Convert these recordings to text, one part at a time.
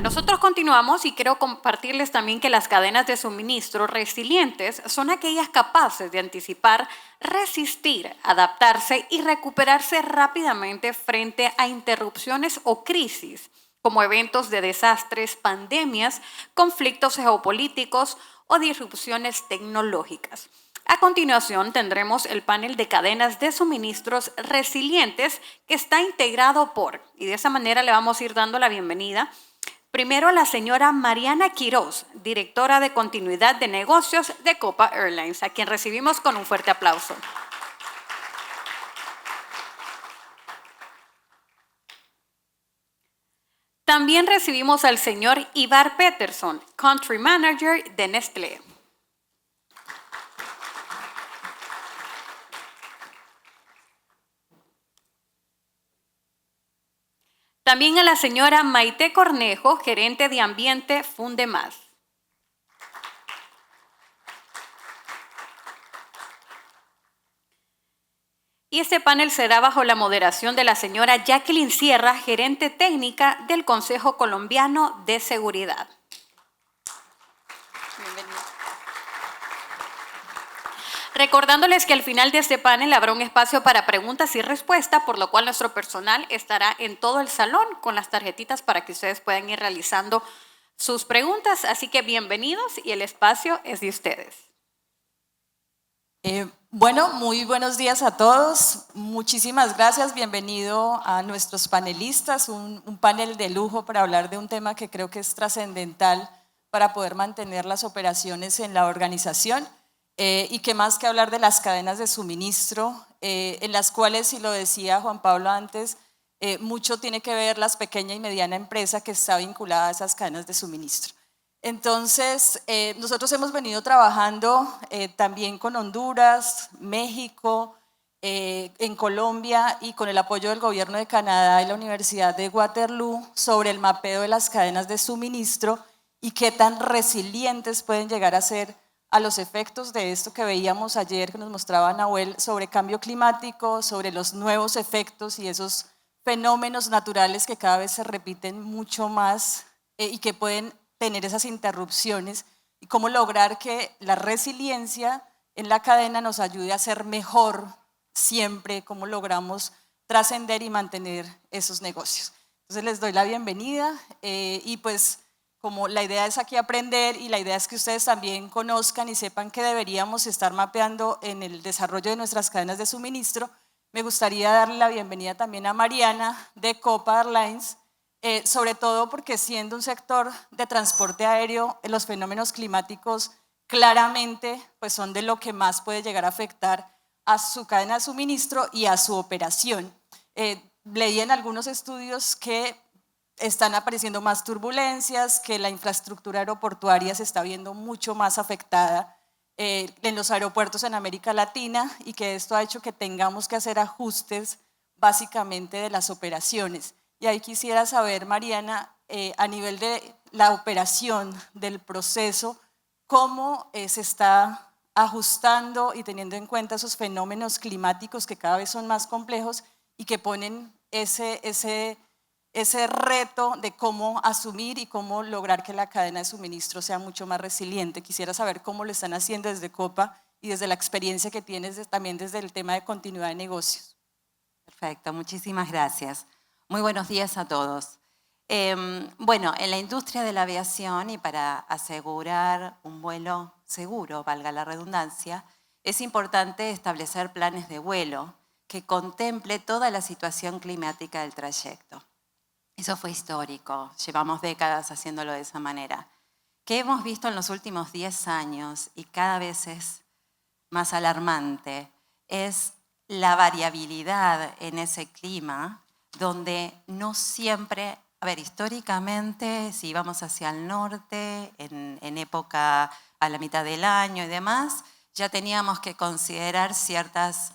Nosotros continuamos y quiero compartirles también que las cadenas de suministro resilientes son aquellas capaces de anticipar, resistir, adaptarse y recuperarse rápidamente frente a interrupciones o crisis, como eventos de desastres, pandemias, conflictos geopolíticos o disrupciones tecnológicas. A continuación tendremos el panel de cadenas de suministros resilientes que está integrado por, y de esa manera le vamos a ir dando la bienvenida, primero a la señora Mariana Quiroz, directora de continuidad de negocios de Copa Airlines, a quien recibimos con un fuerte aplauso. También recibimos al señor Ivar Peterson, Country Manager de Nestlé. También a la señora Maite Cornejo, gerente de ambiente Fundemás. Y este panel será bajo la moderación de la señora Jacqueline Sierra, gerente técnica del Consejo Colombiano de Seguridad. Bienvenida. Recordándoles que al final de este panel habrá un espacio para preguntas y respuestas, por lo cual nuestro personal estará en todo el salón con las tarjetitas para que ustedes puedan ir realizando sus preguntas. Así que bienvenidos y el espacio es de ustedes. Bueno, muy buenos días a todos. Muchísimas gracias. Bienvenido a nuestros panelistas. Un panel de lujo para hablar de un tema que creo que es trascendental para poder mantener las operaciones en la organización. Y que más que hablar de las cadenas de suministro, en las cuales, y lo decía Juan Pablo antes, mucho tiene que ver la pequeña y mediana empresa que está vinculada a esas cadenas de suministro. Entonces, nosotros hemos venido trabajando también con Honduras, México, en Colombia y con el apoyo del gobierno de Canadá y la Universidad de Waterloo sobre el mapeo de las cadenas de suministro y qué tan resilientes pueden llegar a ser a los efectos de esto que veíamos ayer, que nos mostraba Nahuel, sobre cambio climático, sobre los nuevos efectos y esos fenómenos naturales que cada vez se repiten mucho más y que pueden tener esas interrupciones, y cómo lograr que la resiliencia en la cadena nos ayude a ser mejor siempre, cómo logramos trascender y mantener esos negocios. Entonces les doy la bienvenida y pues como la idea es aquí aprender y la idea es que ustedes también conozcan y sepan que deberíamos estar mapeando en el desarrollo de nuestras cadenas de suministro, me gustaría darle la bienvenida también a Mariana de Copa Airlines, sobre todo porque siendo un sector de transporte aéreo, los fenómenos climáticos claramente pues son de lo que más puede llegar a afectar a su cadena de suministro y a su operación. Leí en algunos estudios que están apareciendo más turbulencias, que la infraestructura aeroportuaria se está viendo mucho más afectada en los aeropuertos en América Latina y que esto ha hecho que tengamos que hacer ajustes básicamente de las operaciones. Y ahí quisiera saber, Mariana, a nivel de la operación del proceso, cómo se está ajustando y teniendo en cuenta esos fenómenos climáticos que cada vez son más complejos y que ponen ese reto de cómo asumir y cómo lograr que la cadena de suministro sea mucho más resiliente. Quisiera saber cómo lo están haciendo desde Copa y desde la experiencia que tienes también desde el tema de continuidad de negocios. Perfecto, muchísimas gracias. Muy buenos días a todos. Bueno, en la industria de la aviación y para asegurar un vuelo seguro, valga la redundancia, es importante establecer planes de vuelo que contemple toda la situación climática del trayecto. Eso fue histórico, llevamos décadas haciéndolo de esa manera. ¿Qué hemos visto en los últimos 10 años y cada vez es más alarmante? Es la variabilidad en ese clima donde no siempre, a ver, históricamente, si vamos hacia el norte, en época a la mitad del año y demás, ya teníamos que considerar ciertos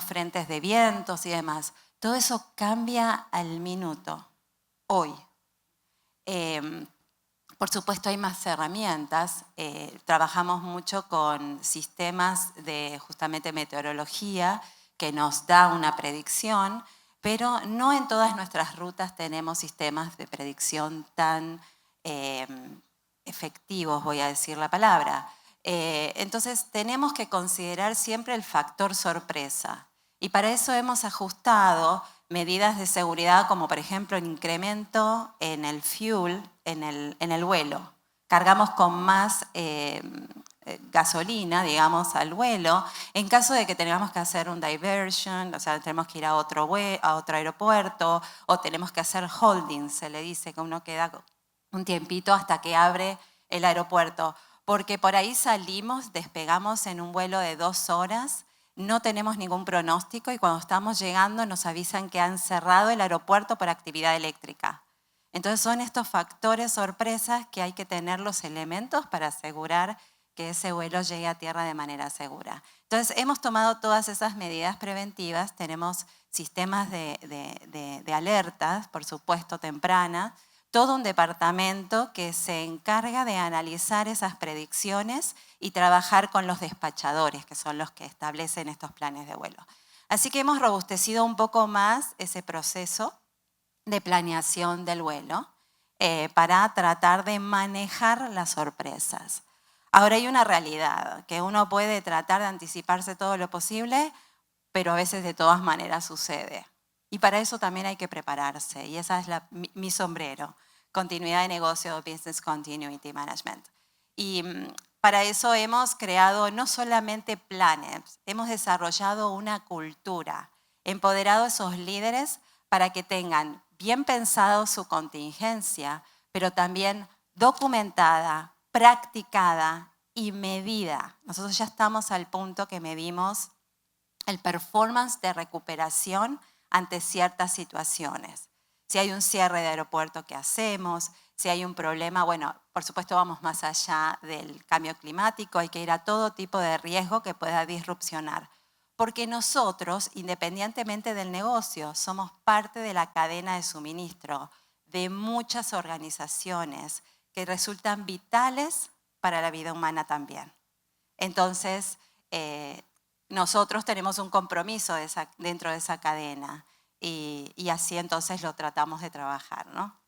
frentes de vientos y demás. Todo eso cambia al minuto, hoy. Por supuesto hay más herramientas, trabajamos mucho con sistemas de justamente meteorología que nos da una predicción, pero no en todas nuestras rutas tenemos sistemas de predicción tan efectivos, voy a decir la palabra. Entonces tenemos que considerar siempre el factor sorpresa y para eso hemos ajustado medidas de seguridad como por ejemplo el incremento en el fuel, en el vuelo. Cargamos con más gasolina, digamos, al vuelo, en caso de que tengamos que hacer un diversion, o sea, tenemos que ir a otro aeropuerto, o tenemos que hacer holding, se le dice que uno queda un tiempito hasta que abre el aeropuerto, porque por ahí salimos, despegamos en un vuelo de 2 horas, no tenemos ningún pronóstico y cuando estamos llegando nos avisan que han cerrado el aeropuerto por actividad eléctrica. Entonces son estos factores sorpresas que hay que tener los elementos para asegurar que ese vuelo llegue a tierra de manera segura. Entonces hemos tomado todas esas medidas preventivas, tenemos sistemas de alertas, por supuesto tempranas, todo un departamento que se encarga de analizar esas predicciones y trabajar con los despachadores, que son los que establecen estos planes de vuelo. Así que hemos robustecido un poco más ese proceso de planeación del vuelo para tratar de manejar las sorpresas. Ahora hay una realidad, que uno puede tratar de anticiparse todo lo posible, pero a veces de todas maneras sucede. Y para eso también hay que prepararse, y esa es mi sombrero, continuidad de negocio, Business Continuity Management. Y para eso hemos creado no solamente planes, hemos desarrollado una cultura, empoderado a esos líderes para que tengan bien pensado su contingencia, pero también documentada, practicada y medida. Nosotros ya estamos al punto que medimos el performance de recuperación ante ciertas situaciones. Si hay un cierre de aeropuerto, ¿qué hacemos? Si hay un problema, bueno, por supuesto vamos más allá del cambio climático, hay que ir a todo tipo de riesgo que pueda disrupcionar. Porque nosotros, independientemente del negocio, somos parte de la cadena de suministro de muchas organizaciones que resultan vitales para la vida humana también. Entonces, nosotros tenemos un compromiso dentro de esa cadena y así entonces lo tratamos de trabajar, ¿no?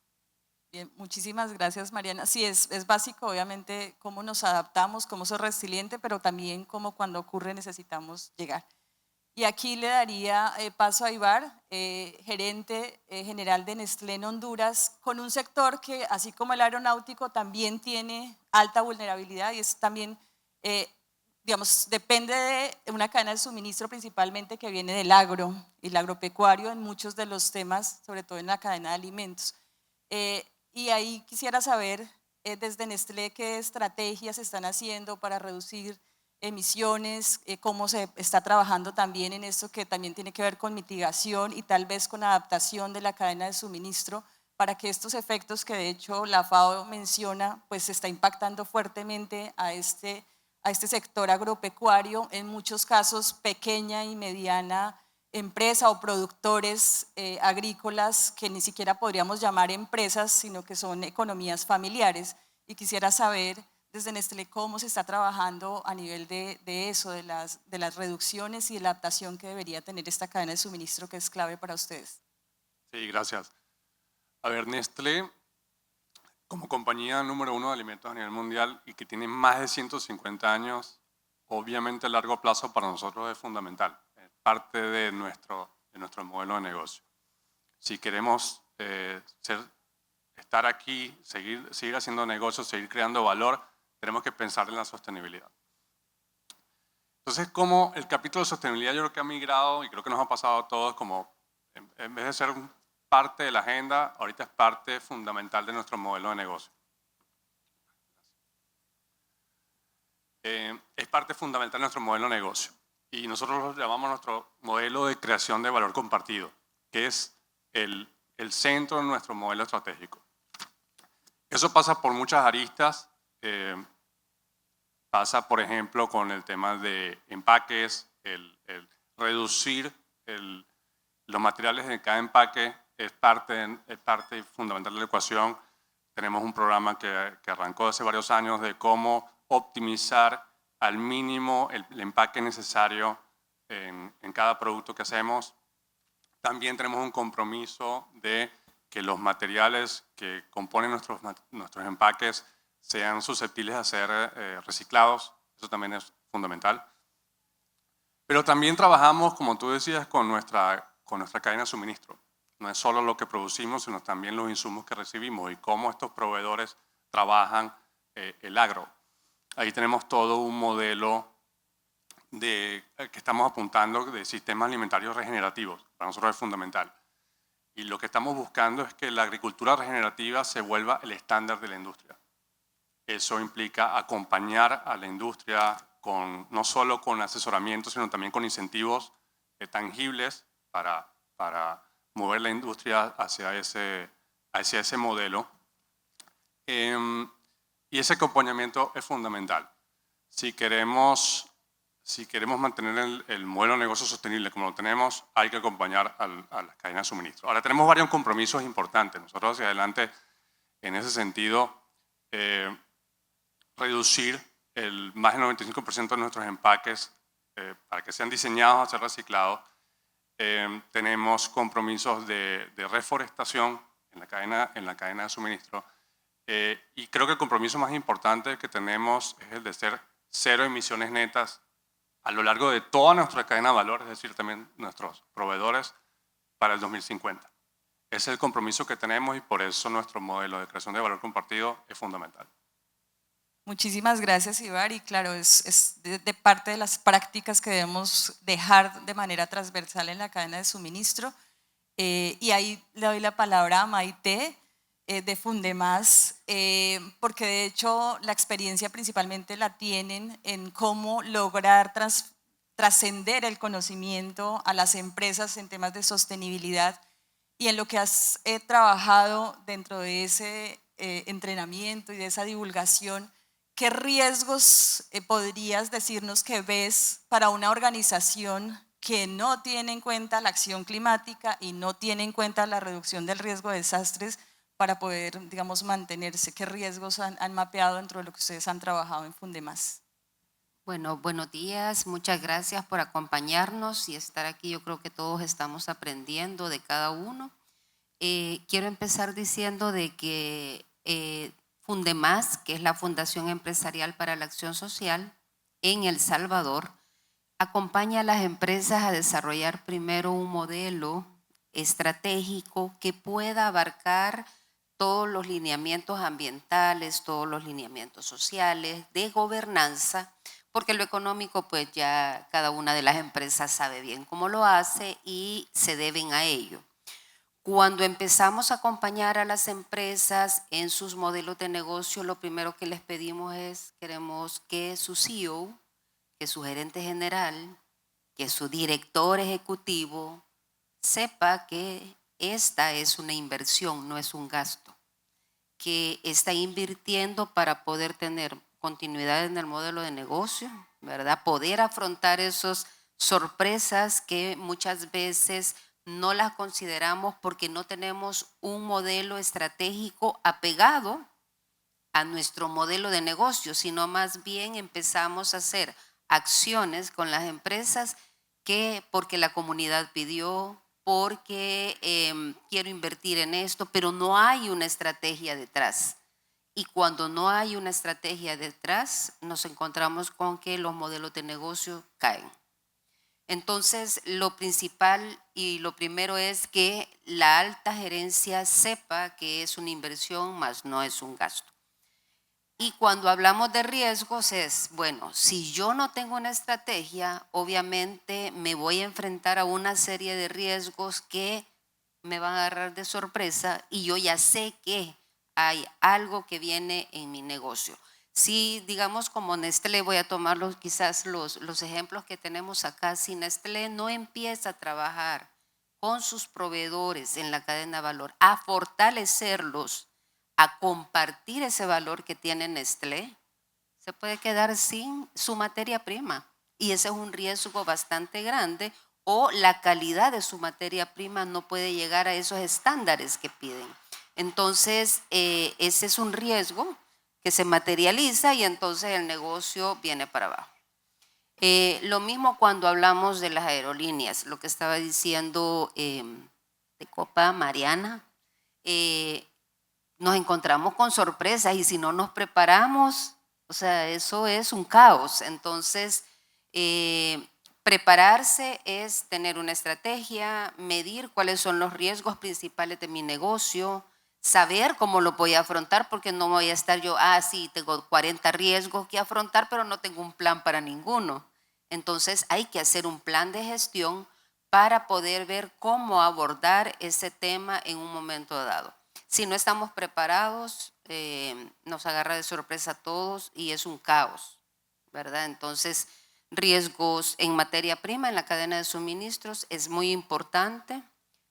Bien, muchísimas gracias, Mariana. Sí, es básico, obviamente, cómo nos adaptamos, cómo ser resiliente, pero también cómo cuando ocurre necesitamos llegar. Y aquí le daría paso a Ibar, gerente general de Nestlé en Honduras, con un sector que, así como el aeronáutico, también tiene alta vulnerabilidad y es también, digamos, depende de una cadena de suministro principalmente que viene del agro y el agropecuario en muchos de los temas, sobre todo en la cadena de alimentos. Y ahí quisiera saber desde Nestlé qué estrategias están haciendo para reducir emisiones, cómo se está trabajando también en esto que también tiene que ver con mitigación y tal vez con adaptación de la cadena de suministro para que estos efectos que de hecho la FAO menciona, pues se está impactando fuertemente a este sector agropecuario, en muchos casos pequeña y mediana empresa o productores agrícolas que ni siquiera podríamos llamar empresas, sino que son economías familiares. Y quisiera saber desde Nestlé cómo se está trabajando a nivel de eso, de las reducciones y de la adaptación que debería tener esta cadena de suministro que es clave para ustedes. Sí, gracias. A ver, Nestlé, como compañía número 1 de alimentos a nivel mundial y que tiene más de 150 años, obviamente a largo plazo para nosotros es fundamental, es parte de nuestro modelo de negocio. Si queremos estar aquí, seguir haciendo negocios, seguir creando valor, tenemos que pensar en la sostenibilidad. Entonces, como el capítulo de sostenibilidad yo creo que ha migrado y creo que nos ha pasado a todos como, en vez de ser parte de la agenda, ahorita es parte fundamental de nuestro modelo de negocio. Es parte fundamental de nuestro modelo de negocio y nosotros lo llamamos nuestro modelo de creación de valor compartido, que es el centro de nuestro modelo estratégico. Eso pasa por muchas aristas. Pasa, por ejemplo, con el tema de empaques, el reducir los materiales de cada empaque es parte fundamental de la ecuación. Tenemos un programa que arrancó hace varios años de cómo optimizar al mínimo el empaque necesario en cada producto que hacemos. También tenemos un compromiso de que los materiales que componen nuestros empaques sean susceptibles a ser reciclados. Eso también es fundamental. Pero también trabajamos, como tú decías, con nuestra cadena de suministro. No es solo lo que producimos, sino también los insumos que recibimos y cómo estos proveedores trabajan el agro. Ahí tenemos todo un modelo que estamos apuntando de sistemas alimentarios regenerativos. Para nosotros es fundamental. Y lo que estamos buscando es que la agricultura regenerativa se vuelva el estándar de la industria. Eso implica acompañar a la industria no solo con asesoramiento, sino también con incentivos tangibles para mover la industria hacia ese modelo. Y ese acompañamiento es fundamental. Si queremos mantener el modelo de negocio sostenible como lo tenemos, hay que acompañar a las cadenas de suministro. Ahora, tenemos varios compromisos importantes. Nosotros hacia adelante, en ese sentido, reducir más del 95% de nuestros empaques para que sean diseñados a ser reciclados. Tenemos compromisos de reforestación en la cadena de suministro. Y creo que el compromiso más importante que tenemos es el de ser cero emisiones netas a lo largo de toda nuestra cadena de valor, es decir, también nuestros proveedores, para el 2050. Ese es el compromiso que tenemos y por eso nuestro modelo de creación de valor compartido es fundamental. Muchísimas gracias, Ibar. Y claro, es de parte de las prácticas que debemos dejar de manera transversal en la cadena de suministro. Y ahí le doy la palabra a Maite de Fundemás, porque de hecho la experiencia principalmente la tienen en cómo lograr trascender el conocimiento a las empresas en temas de sostenibilidad y en lo que has trabajado dentro de ese entrenamiento y de esa divulgación. ¿Qué riesgos podrías decirnos que ves para una organización que no tiene en cuenta la acción climática y no tiene en cuenta la reducción del riesgo de desastres para poder, digamos, mantenerse? ¿Qué riesgos han mapeado dentro de lo que ustedes han trabajado en Fundemás? Bueno, buenos días, muchas gracias por acompañarnos y estar aquí. Yo creo que todos estamos aprendiendo de cada uno. Quiero empezar diciendo de que Fundemás, que es la Fundación Empresarial para la Acción Social en El Salvador, acompaña a las empresas a desarrollar primero un modelo estratégico que pueda abarcar todos los lineamientos ambientales, todos los lineamientos sociales, de gobernanza, porque lo económico pues ya cada una de las empresas sabe bien cómo lo hace y se deben a ello. Cuando empezamos a acompañar a las empresas en sus modelos de negocio, lo primero que les pedimos es, queremos que su CEO, que su gerente general, que su director ejecutivo sepa que esta es una inversión, no es un gasto, que está invirtiendo para poder tener continuidad en el modelo de negocio, ¿verdad? Poder afrontar esas sorpresas que muchas veces no las consideramos porque no tenemos un modelo estratégico apegado a nuestro modelo de negocio, sino más bien empezamos a hacer acciones con las empresas que porque la comunidad pidió, porque quiero invertir en esto, pero no hay una estrategia detrás. Y cuando no hay una estrategia detrás, nos encontramos con que los modelos de negocio caen. Entonces, lo principal y lo primero es que la alta gerencia sepa que es una inversión, más no es un gasto. Y cuando hablamos de riesgos es, bueno, si yo no tengo una estrategia, obviamente me voy a enfrentar a una serie de riesgos que me van a agarrar de sorpresa y yo ya sé que hay algo que viene en mi negocio. Si digamos como Nestlé, voy a tomar quizás los ejemplos que tenemos acá, si Nestlé no empieza a trabajar con sus proveedores en la cadena de valor, a fortalecerlos, a compartir ese valor que tiene Nestlé, se puede quedar sin su materia prima y ese es un riesgo bastante grande, o la calidad de su materia prima no puede llegar a esos estándares que piden. Entonces, ese es un riesgo que se materializa y entonces el negocio viene para abajo. Lo mismo cuando hablamos de las aerolíneas, lo que estaba diciendo de Copa Mariana, nos encontramos con sorpresas y si no nos preparamos, o sea, eso es un caos. Entonces, prepararse es tener una estrategia, medir cuáles son los riesgos principales de mi negocio, saber cómo lo voy a afrontar, porque no voy a estar yo, sí, tengo 40 riesgos que afrontar, pero no tengo un plan para ninguno. Entonces hay que hacer un plan de gestión para poder ver cómo abordar ese tema en un momento dado. Si no estamos preparados, nos agarra de sorpresa a todos y es un caos, ¿verdad? Entonces, riesgos en materia prima, en la cadena de suministros, es muy importante.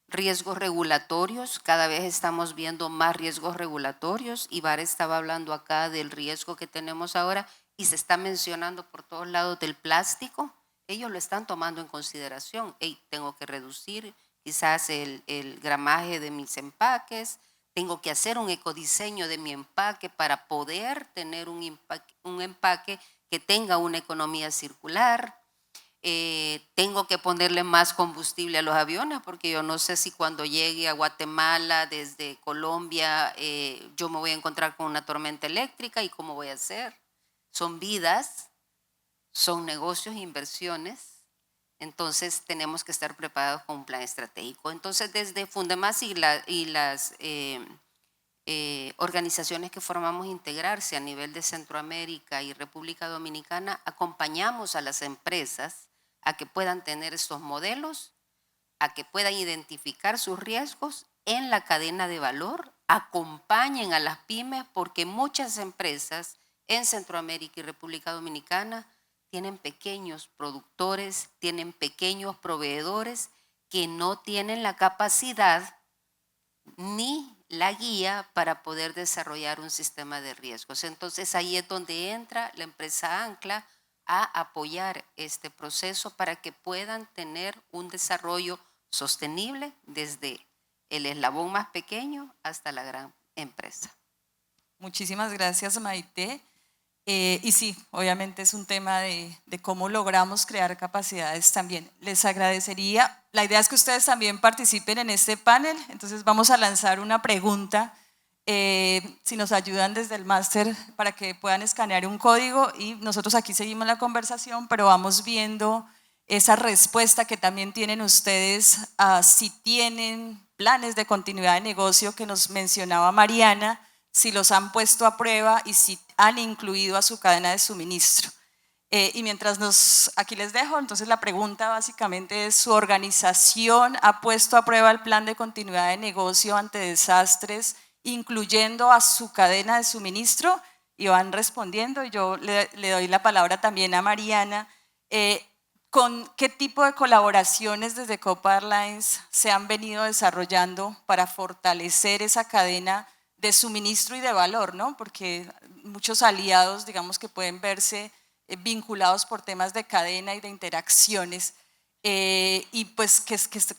Riesgos regulatorios, cada vez estamos viendo más riesgos regulatorios. Ibar estaba hablando acá del riesgo que tenemos ahora y se está mencionando por todos lados del plástico. Ellos lo están tomando en consideración. Tengo que reducir quizás el gramaje de mis empaques, tengo que hacer un ecodiseño de mi empaque para poder tener un empaque que tenga una economía circular. Tengo que ponerle más combustible a los aviones porque yo no sé si cuando llegue a Guatemala desde Colombia yo me voy a encontrar con una tormenta eléctrica y cómo voy a hacer. Son vidas, son negocios, inversiones. Entonces tenemos que estar preparados con un plan estratégico. Entonces desde Fundemás y las organizaciones que formamos Integrarse a nivel de Centroamérica y República Dominicana, acompañamos a las empresas a que puedan tener estos modelos, a que puedan identificar sus riesgos en la cadena de valor, acompañen a las pymes porque muchas empresas en Centroamérica y República Dominicana tienen pequeños productores, tienen pequeños proveedores que no tienen la capacidad ni la guía para poder desarrollar un sistema de riesgos. Entonces ahí es donde entra la empresa Ancla a apoyar este proceso para que puedan tener un desarrollo sostenible desde el eslabón más pequeño hasta la gran empresa. Muchísimas gracias, Maite. Y sí, obviamente es un tema de cómo logramos crear capacidades también. Les agradecería, la idea es que ustedes también participen en este panel, entonces vamos a lanzar una pregunta, si nos ayudan desde el máster para que puedan escanear un código y nosotros aquí seguimos la conversación, pero vamos viendo esa respuesta que también tienen ustedes a si tienen planes de continuidad de negocio que nos mencionaba Mariana, si los han puesto a prueba y si han incluido a su cadena de suministro. Y mientras aquí les dejo, entonces la pregunta básicamente es, ¿su organización ha puesto a prueba el plan de continuidad de negocio ante desastres, incluyendo a su cadena de suministro? Y van respondiendo, y yo le doy la palabra también a Mariana. ¿Con qué tipo de colaboraciones desde Copa Airlines se han venido desarrollando para fortalecer esa cadena de suministro y de valor, ¿no? Porque muchos aliados, digamos, que pueden verse vinculados por temas de cadena y de interacciones, y pues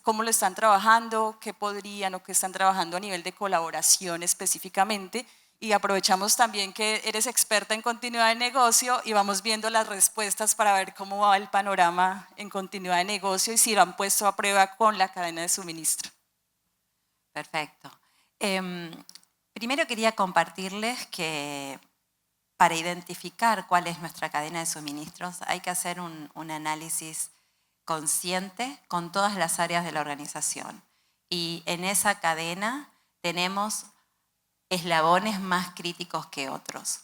cómo lo están trabajando, qué podrían o qué están trabajando a nivel de colaboración específicamente. Y aprovechamos también que eres experta en continuidad de negocio y vamos viendo las respuestas para ver cómo va el panorama en continuidad de negocio y si lo han puesto a prueba con la cadena de suministro. Perfecto. Primero quería compartirles que para identificar cuál es nuestra cadena de suministros hay que hacer un análisis consciente con todas las áreas de la organización. Y en esa cadena tenemos eslabones más críticos que otros.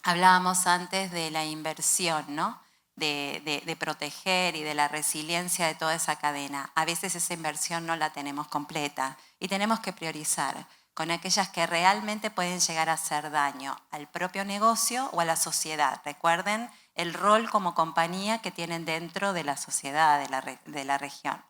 Hablábamos antes de la inversión, ¿no? De proteger y de la resiliencia de toda esa cadena. A veces esa inversión no la tenemos completa y tenemos que priorizar con aquellas que realmente pueden llegar a hacer daño al propio negocio o a la sociedad. Recuerden el rol como compañía que tienen dentro de la sociedad, de la región.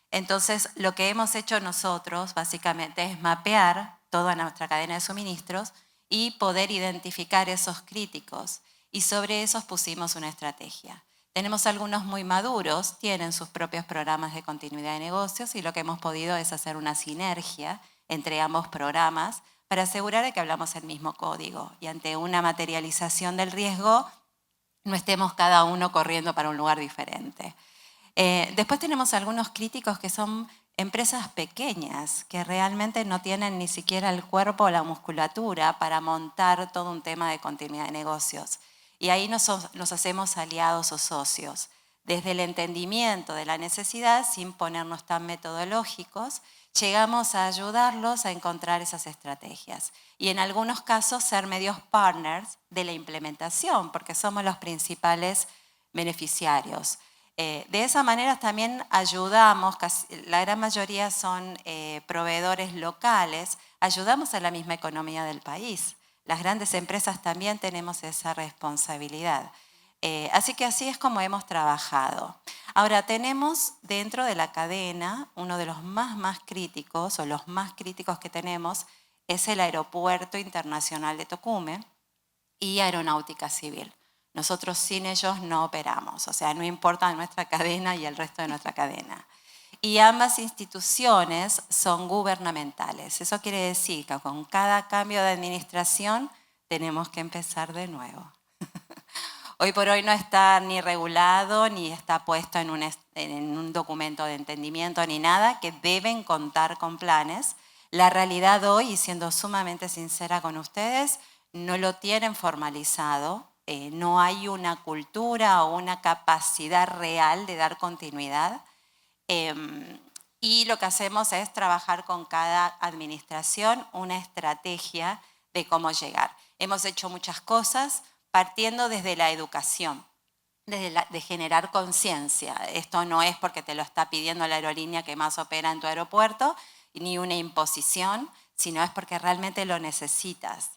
Entonces, lo que hemos hecho nosotros básicamente es mapear toda nuestra cadena de suministros y poder identificar esos críticos. Y sobre esos pusimos una estrategia. Tenemos algunos muy maduros, tienen sus propios programas de continuidad de negocios y lo que hemos podido es hacer una sinergia entre ambos programas para asegurar que hablamos el mismo código y ante una materialización del riesgo no estemos cada uno corriendo para un lugar diferente. Después tenemos algunos críticos que son empresas pequeñas que realmente no tienen ni siquiera el cuerpo o la musculatura para montar todo un tema de continuidad de negocios. Y ahí nos hacemos aliados o socios, desde el entendimiento de la necesidad, sin ponernos tan metodológicos, llegamos a ayudarlos a encontrar esas estrategias. Y en algunos casos ser medios partners de la implementación, porque somos los principales beneficiarios. De esa manera también ayudamos, la gran mayoría son proveedores locales, ayudamos a la misma economía del país. Las grandes empresas también tenemos esa responsabilidad. Así que así es como hemos trabajado. Ahora, tenemos dentro de la cadena, uno de los más críticos, o los más críticos que tenemos, es el Aeropuerto Internacional de Tocumen y Aeronáutica Civil. Nosotros sin ellos no operamos, o sea, no importa nuestra cadena y el resto de nuestra cadena. Y ambas instituciones son gubernamentales. Eso quiere decir que con cada cambio de administración tenemos que empezar de nuevo. Hoy por hoy no está ni regulado, ni está puesto en un documento de entendimiento, ni nada, que deben contar con planes. La realidad hoy, y siendo sumamente sincera con ustedes, no lo tienen formalizado. No hay una cultura o una capacidad real de dar continuidad. Y lo que hacemos es trabajar con cada administración una estrategia de cómo llegar. Hemos hecho muchas cosas partiendo desde la educación, de generar conciencia. Esto no es porque te lo está pidiendo la aerolínea que más opera en tu aeropuerto, ni una imposición, sino es porque realmente lo necesitas.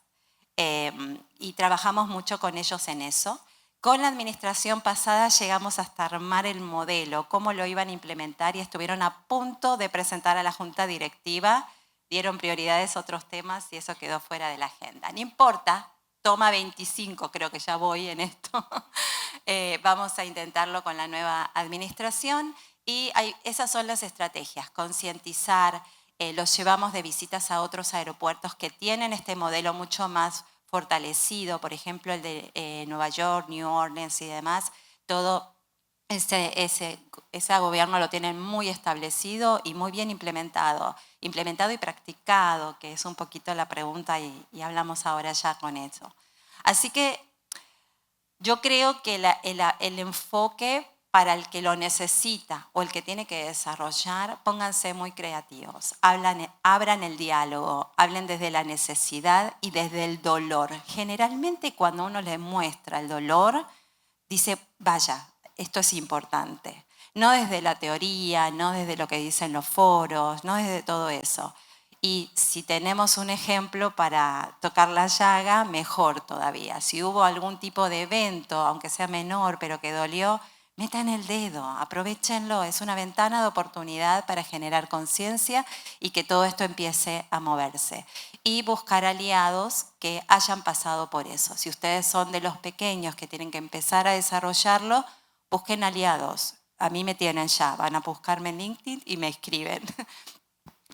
Y trabajamos mucho con ellos en eso. Con la administración pasada llegamos hasta armar el modelo, cómo lo iban a implementar y estuvieron a punto de presentar a la Junta Directiva, dieron prioridades a otros temas y eso quedó fuera de la agenda. No importa, toma 25, creo que ya voy en esto. Vamos a intentarlo con la nueva administración y esas son las estrategias, concientizar, los llevamos de visitas a otros aeropuertos que tienen este modelo mucho más fortalecido, por ejemplo el de Nueva York, New Orleans y demás, todo ese gobierno lo tienen muy establecido y muy bien implementado y practicado, que es un poquito la pregunta y hablamos ahora ya con eso. Así que yo creo que el enfoque para el que lo necesita o el que tiene que desarrollar, pónganse muy creativos, abran el diálogo, hablen desde la necesidad y desde el dolor. Generalmente cuando uno le muestra el dolor, dice, vaya, esto es importante. No desde la teoría, no desde lo que dicen los foros, no desde todo eso. Y si tenemos un ejemplo para tocar la llaga, mejor todavía. Si hubo algún tipo de evento, aunque sea menor, pero que dolió, metan el dedo, aprovechenlo. Es una ventana de oportunidad para generar conciencia y que todo esto empiece a moverse. Y buscar aliados que hayan pasado por eso. Si ustedes son de los pequeños que tienen que empezar a desarrollarlo, busquen aliados. A mí me tienen ya, van a buscarme en LinkedIn y me escriben.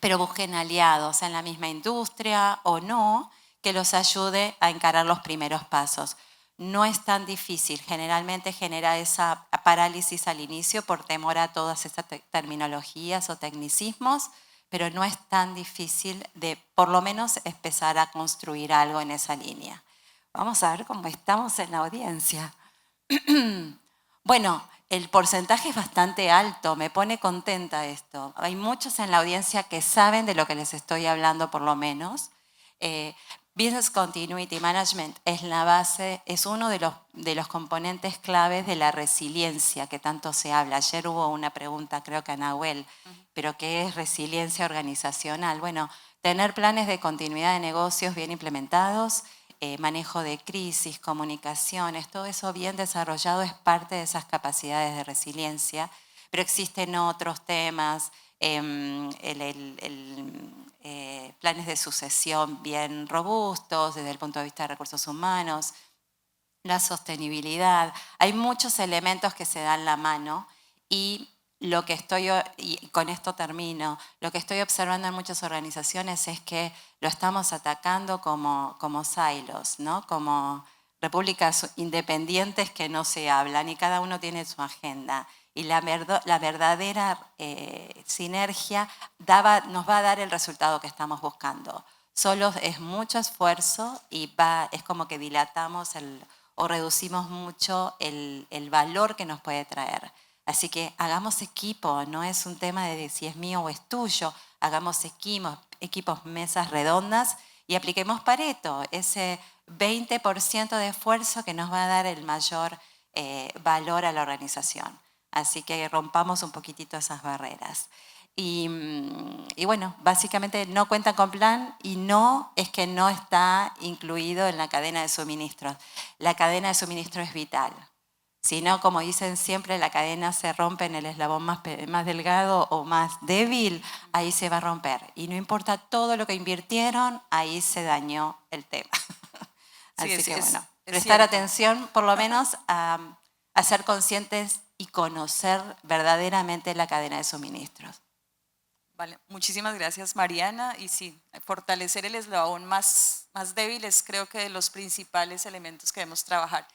Pero busquen aliados en la misma industria o no, que los ayude a encarar los primeros pasos. No es tan difícil, generalmente genera esa parálisis al inicio por temor a todas estas terminologías o tecnicismos, pero no es tan difícil de por lo menos empezar a construir algo en esa línea. Vamos a ver cómo estamos en la audiencia. Bueno, el porcentaje es bastante alto, me pone contenta esto. Hay muchos en la audiencia que saben de lo que les estoy hablando por lo menos. Business Continuity Management es la base, es uno de los componentes claves de la resiliencia que tanto se habla. Ayer hubo una pregunta, creo que a Nahuel, pero ¿qué es resiliencia organizacional? Bueno, tener planes de continuidad de negocios bien implementados, manejo de crisis, comunicaciones, todo eso bien desarrollado es parte de esas capacidades de resiliencia, pero existen otros temas, planes de sucesión bien robustos desde el punto de vista de recursos humanos, la sostenibilidad. Hay muchos elementos que se dan la mano y con esto termino, lo que estoy observando en muchas organizaciones es que lo estamos atacando como silos, ¿no? Como repúblicas independientes que no se hablan y cada uno tiene su agenda. Y la verdadera sinergia nos va a dar el resultado que estamos buscando. Solo es mucho esfuerzo y es como que dilatamos o reducimos mucho el valor que nos puede traer. Así que hagamos equipo, no es un tema de si es mío o es tuyo, hagamos equipos, mesas redondas y apliquemos Pareto, ese 20% de esfuerzo que nos va a dar el mayor valor a la organización. Así que rompamos un poquitito esas barreras. Y bueno, básicamente no cuentan con plan y no es que no está incluido en la cadena de suministros. La cadena de suministro es vital. Si no, como dicen siempre, la cadena se rompe en el eslabón más delgado o más débil, ahí se va a romper. Y no importa todo lo que invirtieron, ahí se dañó el tema. Sí, Así que bueno, prestar cierto. atención por lo menos a ser conscientes y conocer verdaderamente la cadena de suministros. Vale, muchísimas gracias, Mariana. Y sí, fortalecer el eslabón más débil es creo que de los principales elementos que debemos trabajar.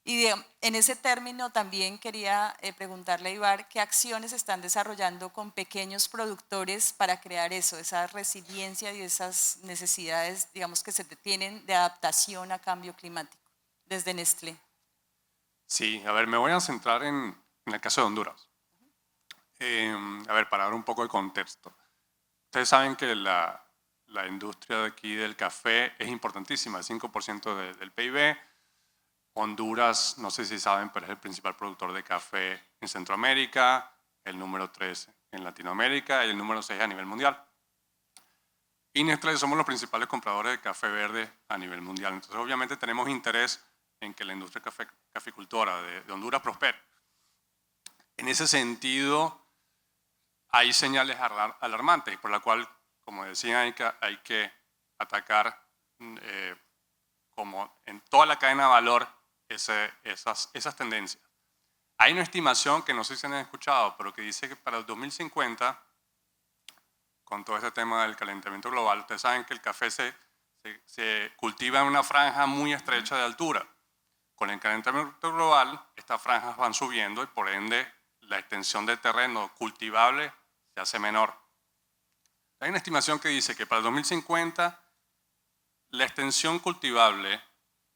Y en ese término también quería preguntarle a Ibar qué acciones están desarrollando con pequeños productores para crear eso, esa resiliencia y esas necesidades, digamos, que se tienen de adaptación a cambio climático, desde Nestlé. Sí, a ver, me voy a centrar en el caso de Honduras. A ver, para dar un poco de contexto. Ustedes saben que la industria de aquí del café es importantísima, el 5% del PIB. Honduras, no sé si saben, pero es el principal productor de café en Centroamérica, el número 3 en Latinoamérica y el número 6 a nivel mundial. Y Nestlé somos los principales compradores de café verde a nivel mundial. Entonces, obviamente, tenemos interés en que la industria caficultora de Honduras prospere. En ese sentido, hay señales alarmantes, por la cual, como decía, hay que atacar como en toda la cadena de valor esas tendencias. Hay una estimación que no sé si han escuchado, pero que dice que para el 2050, con todo este tema del calentamiento global, ustedes saben que el café se cultiva en una franja muy estrecha de altura. Con el calentamiento global, estas franjas van subiendo y por ende la extensión de terreno cultivable se hace menor. Hay una estimación que dice que para el 2050 la extensión cultivable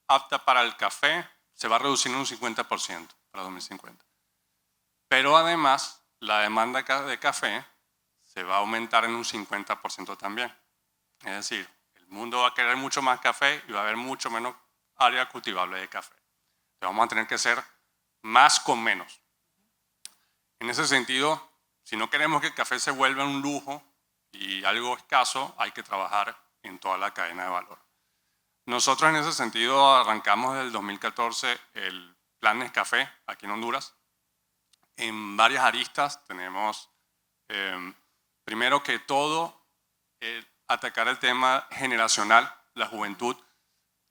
apta para el café se va a reducir en un 50% para 2050. Pero además la demanda de café se va a aumentar en un 50% también. Es decir, el mundo va a querer mucho más café y va a haber mucho menos área cultivable de café. Entonces vamos a tener que hacer más con menos. En ese sentido, si no queremos que el café se vuelva un lujo y algo escaso, hay que trabajar en toda la cadena de valor. Nosotros en ese sentido arrancamos desde el 2014 el Plan Nescafé aquí en Honduras. En varias aristas tenemos, primero que todo, atacar el tema generacional, la juventud.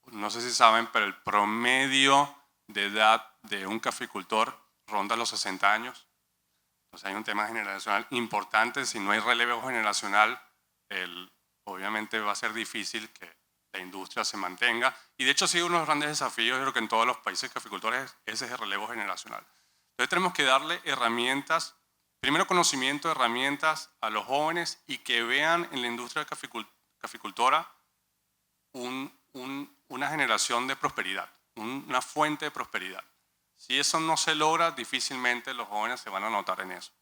No sé si saben, pero el promedio de edad de un caficultor ronda los 60 años. Entonces hay un tema generacional importante. Si no hay relevo generacional, obviamente va a ser difícil que la industria se mantenga. Y de hecho ha sido uno de los grandes desafíos, yo creo que en todos los países caficultores, ese es el relevo generacional. Entonces tenemos que darle herramientas, primero conocimiento, herramientas a los jóvenes y que vean en la industria caficultora una generación de prosperidad, una fuente de prosperidad. Si eso no se logra, difícilmente los jóvenes se van a notar en eso.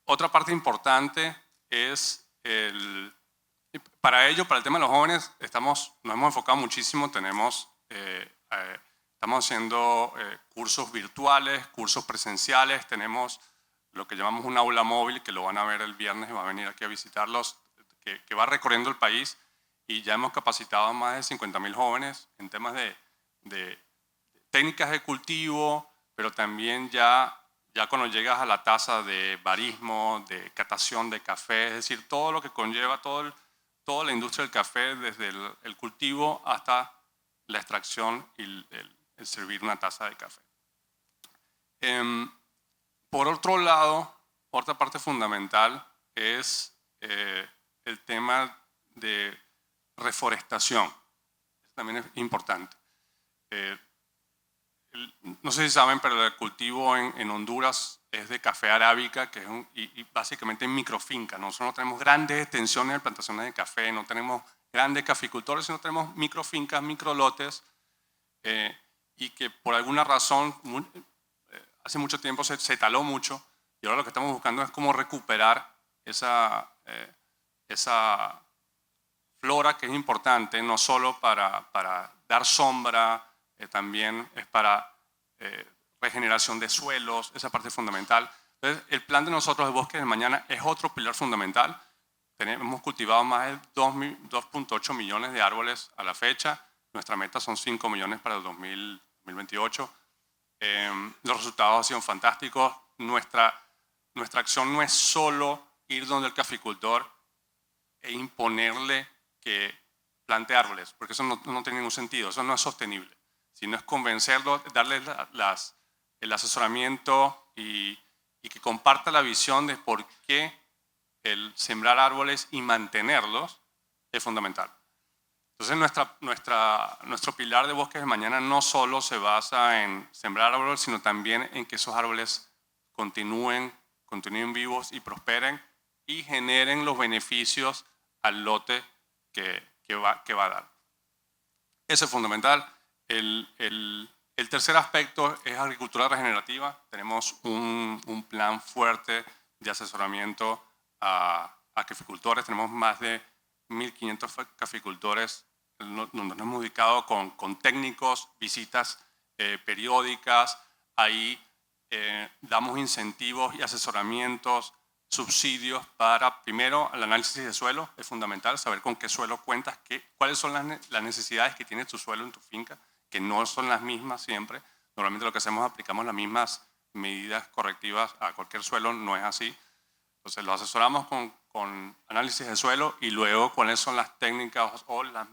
Otra parte importante es para ello, para el tema de los jóvenes, nos hemos enfocado muchísimo. Estamos haciendo cursos virtuales, cursos presenciales. Tenemos lo que llamamos un aula móvil, que lo van a ver el viernes y va a venir aquí a visitarlos, que va recorriendo el país. Y ya hemos capacitado a más de 50.000 jóvenes en temas de técnicas de cultivo, pero también ya cuando llegas a la tasa de barismo, de catación de café, es decir, todo lo que conlleva toda la industria del café, desde el cultivo hasta la extracción y el servir una taza de café. Por otro lado, otra parte fundamental es el tema de reforestación. también es importante. No sé si saben, pero el cultivo en Honduras es de café arábica, que es y básicamente en microfinca. Nosotros no tenemos grandes extensiones de plantaciones de café, no tenemos grandes caficultores, sino tenemos microfincas, microlotes, y que por alguna razón hace mucho tiempo se taló mucho, y ahora lo que estamos buscando es cómo recuperar esa flora que es importante, no solo para dar sombra, también es para regeneración de suelos, esa parte es fundamental. Entonces, el plan de nosotros de Bosques del Mañana es otro pilar fundamental. Hemos cultivado más de 2.8 millones de árboles a la fecha. Nuestra meta son 5 millones para el 2028. Los resultados han sido fantásticos. Nuestra acción no es solo ir donde el caficultor e imponerle que plante árboles, porque eso no tiene ningún sentido, eso no es sostenible, sino es convencerlo, darle el asesoramiento y que comparta la visión de por qué el sembrar árboles y mantenerlos es fundamental. Entonces nuestro pilar de Bosques de Mañana no solo se basa en sembrar árboles, sino también en que esos árboles continúen vivos y prosperen y generen los beneficios al lote que va a dar. Eso es fundamental. El tercer aspecto es agricultura regenerativa. Tenemos un plan fuerte de asesoramiento a caficultores. Tenemos más de 1.500 caficultores donde nos hemos ubicado con técnicos, visitas periódicas. Ahí damos incentivos y asesoramientos, subsidios para, primero, el análisis de suelo. Es fundamental saber con qué suelo cuentas, cuáles son las necesidades que tiene tu suelo en tu finca, que no son las mismas siempre. Normalmente lo que hacemos es aplicamos las mismas medidas correctivas a cualquier suelo, no es así. Entonces lo asesoramos con análisis de suelo y luego cuáles son las técnicas o las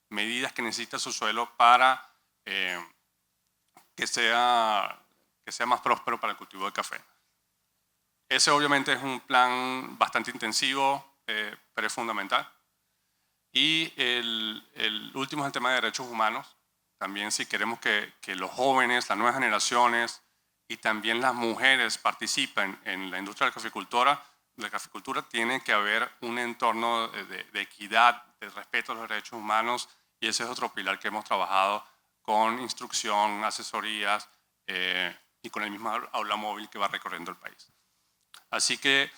medidas que necesita su suelo para que sea más próspero para el cultivo de café. Ese obviamente es un plan bastante intensivo, pero es fundamental. Y el último es el tema de derechos humanos. También si queremos que los jóvenes, las nuevas generaciones y también las mujeres participen en la industria de la caficultura, tiene que haber un entorno de equidad, de respeto a los derechos humanos, y ese es otro pilar que hemos trabajado con instrucción, asesorías y con el mismo aula móvil que va recorriendo el país. Así que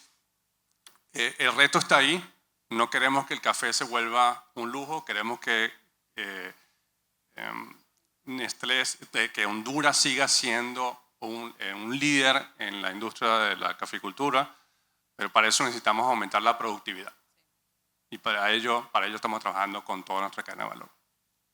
el reto está ahí. No queremos que el café se vuelva un lujo, queremos que que Honduras siga siendo un líder en la industria de la caficultura, pero para eso necesitamos aumentar la productividad. Y para ello estamos trabajando con toda nuestra cadena de valor.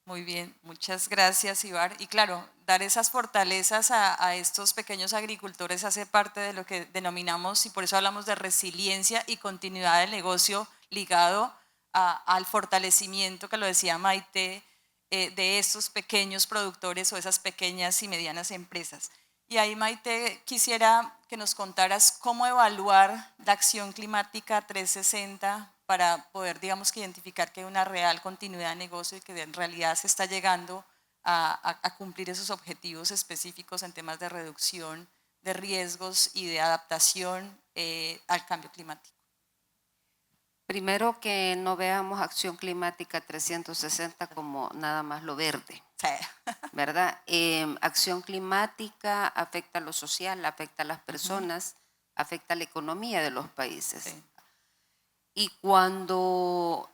Muy bien, muchas gracias, Ibar. Y claro, dar esas fortalezas a estos pequeños agricultores hace parte de lo que denominamos, y por eso hablamos de resiliencia y continuidad del negocio ligado al fortalecimiento, que lo decía Maite, de estos pequeños productores o esas pequeñas y medianas empresas. Y ahí, Maite, quisiera que nos contaras cómo evaluar la acción climática 360 para poder, digamos, que identificar que hay una real continuidad de negocio y que en realidad se está llegando a cumplir esos objetivos específicos en temas de reducción de riesgos y de adaptación al cambio climático. Primero, que no veamos acción climática 360 como nada más lo verde, Sí. ¿verdad? Acción climática afecta a lo social, afecta a las personas, afecta a la economía de los países. Sí. Y cuando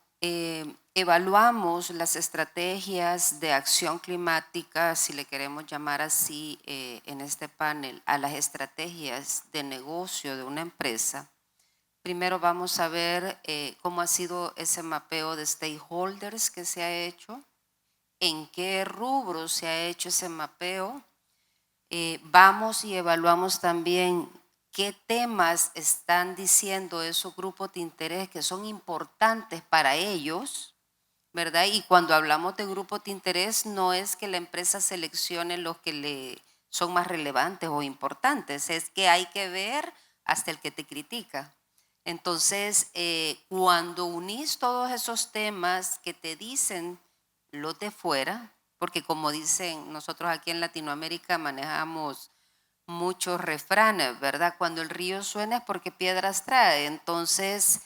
evaluamos las estrategias de acción climática, si le queremos llamar así en este panel, a las estrategias de negocio de una empresa, primero vamos a ver cómo ha sido ese mapeo de stakeholders que se ha hecho, en qué rubros se ha hecho ese mapeo. Vamos y evaluamos también qué temas están diciendo esos grupos de interés que son importantes para ellos, ¿verdad? Y cuando hablamos de grupos de interés, no es que la empresa seleccione los que le son más relevantes o importantes, es que hay que ver hasta el que te critica. Entonces, cuando unís todos esos temas que te dicen los de fuera, porque como dicen, nosotros aquí en Latinoamérica manejamos muchos refranes, ¿verdad? Cuando el río suena es porque piedras trae. Entonces,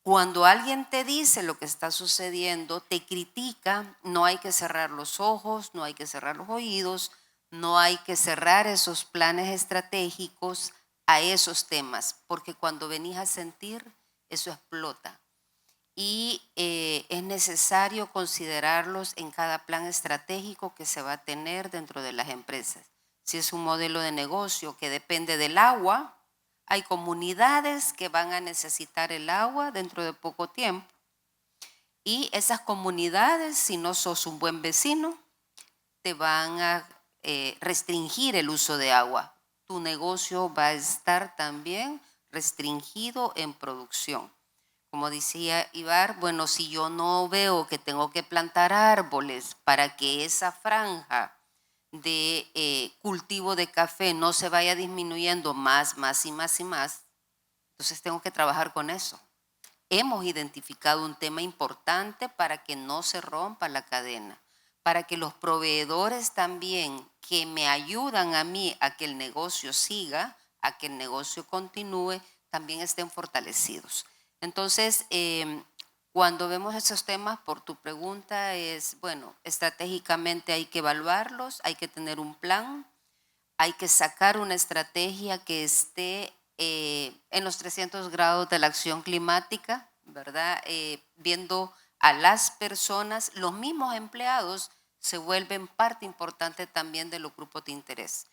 cuando alguien te dice lo que está sucediendo, te critica, no hay que cerrar los ojos, no hay que cerrar los oídos, no hay que cerrar esos planes estratégicos a esos temas, porque cuando venís a sentir, eso explota. Y es necesario considerarlos en cada plan estratégico que se va a tener dentro de las empresas. Si es un modelo de negocio que depende del agua, hay comunidades que van a necesitar el agua dentro de poco tiempo. Y esas comunidades, si no sos un buen vecino, te van a restringir el uso de agua. Tu negocio va a estar también restringido en producción. Como decía Ibar, bueno, si yo no veo que tengo que plantar árboles para que esa franja de cultivo de café no se vaya disminuyendo más y más, entonces tengo que trabajar con eso. Hemos identificado un tema importante para que no se rompa la cadena, para que los proveedores también que me ayudan a mí a que el negocio siga, a que el negocio continúe, también estén fortalecidos. Entonces, cuando vemos esos temas, por tu pregunta es, bueno, estratégicamente hay que evaluarlos, hay que tener un plan, hay que sacar una estrategia que esté en los 300 grados de la acción climática, ¿verdad? Viendo a las personas, los mismos empleados se vuelven parte importante también de los grupos de interés.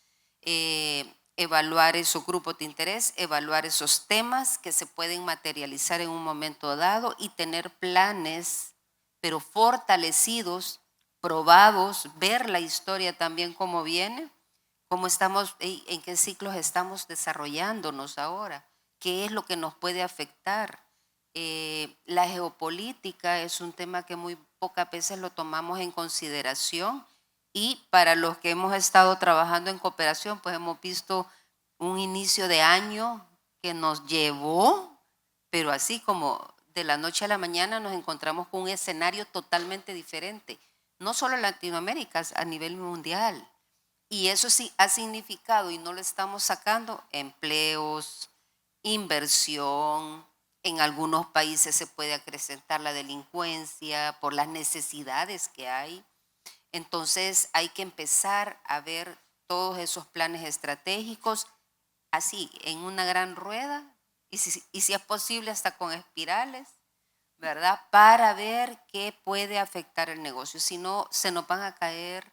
Evaluar esos grupos de interés, evaluar esos temas que se pueden materializar en un momento dado y tener planes, pero fortalecidos, probados, ver la historia también cómo viene, cómo estamos, en qué ciclos estamos desarrollándonos ahora, qué es lo que nos puede afectar. La geopolítica es un tema que muy pocas veces lo tomamos en consideración. Y para los que hemos estado trabajando en cooperación, pues hemos visto un inicio de año que nos llevó, pero así como de la noche a la mañana nos encontramos con un escenario totalmente diferente, no solo en Latinoamérica, a nivel mundial. Y eso sí ha significado, y no lo estamos sacando, empleos, inversión. En algunos países se puede acrecentar la delincuencia por las necesidades que hay. Entonces hay que empezar a ver todos esos planes estratégicos así, en una gran rueda, y si es posible hasta con espirales, ¿verdad? Para ver qué puede afectar el negocio. Si no, se nos van a caer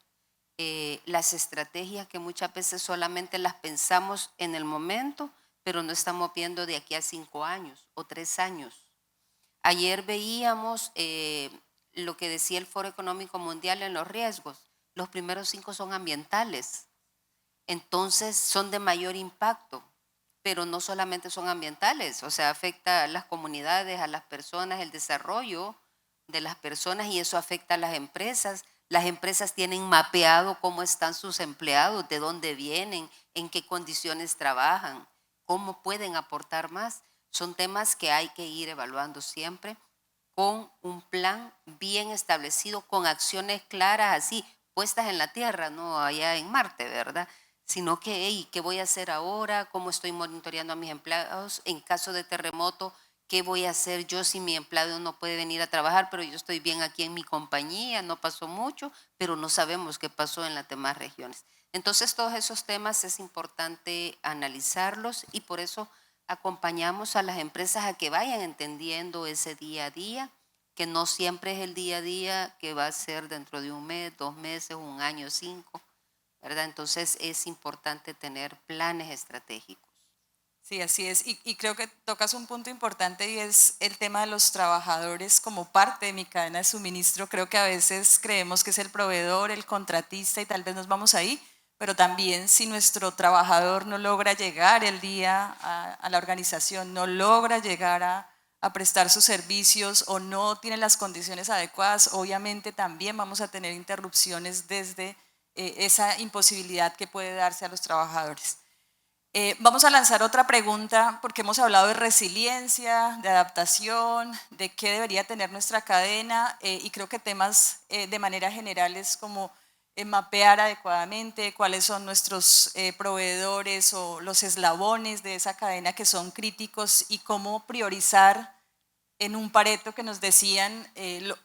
las estrategias que muchas veces solamente las pensamos en el momento, pero no estamos viendo de aquí a 5 años o 3 años. Ayer veíamos lo que decía el Foro Económico Mundial en los riesgos. Los primeros 5 son ambientales, entonces son de mayor impacto, pero no solamente son ambientales, o sea, afecta a las comunidades, a las personas, el desarrollo de las personas, y eso afecta a las empresas. Las empresas tienen mapeado cómo están sus empleados, de dónde vienen, en qué condiciones trabajan, cómo pueden aportar más. Son temas que hay que ir evaluando siempre con un plan bien establecido, con acciones claras, así, puestas en la tierra, no allá en Marte, ¿verdad? Sino que, hey, ¿qué voy a hacer ahora? ¿Cómo estoy monitoreando a mis empleados? En caso de terremoto, ¿qué voy a hacer yo si mi empleado no puede venir a trabajar, pero yo estoy bien aquí en mi compañía, no pasó mucho, pero no sabemos qué pasó en las demás regiones? Entonces, todos esos temas es importante analizarlos, y por eso acompañamos a las empresas a que vayan entendiendo ese día a día, que no siempre es el día a día que va a ser dentro de 1 mes, 2 meses, 1 año, 5, ¿verdad? Entonces es importante tener planes estratégicos. Sí, así es. Y creo que tocas un punto importante, y es el tema de los trabajadores como parte de mi cadena de suministro. Creo que a veces creemos que es el proveedor, el contratista, y tal vez nos vamos ahí, pero también si nuestro trabajador no logra llegar el día a la organización, no logra llegar a prestar sus servicios o no tiene las condiciones adecuadas, obviamente también vamos a tener interrupciones desde esa imposibilidad que puede darse a los trabajadores. Vamos a lanzar otra pregunta porque hemos hablado de resiliencia, de adaptación, de qué debería tener nuestra cadena y creo que temas de manera general es como mapear adecuadamente cuáles son nuestros proveedores o los eslabones de esa cadena que son críticos y cómo priorizar en un Pareto que nos decían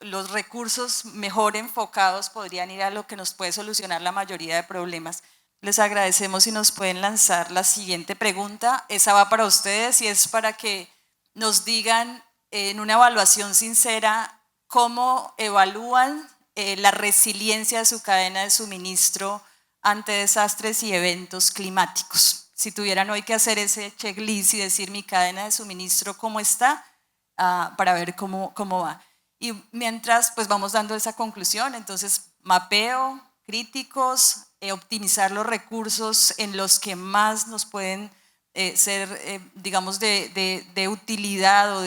los recursos mejor enfocados podrían ir a lo que nos puede solucionar la mayoría de problemas. Les agradecemos si nos pueden lanzar la siguiente pregunta. Esa va para ustedes y es para que nos digan en una evaluación sincera cómo evalúan la resiliencia de su cadena de suministro ante desastres y eventos climáticos. Si tuvieran hoy que hacer ese checklist y decir mi cadena de suministro cómo está, para ver cómo va. Y mientras pues vamos dando esa conclusión, entonces mapeo, críticos, optimizar los recursos en los que más nos pueden ser, digamos, de utilidad o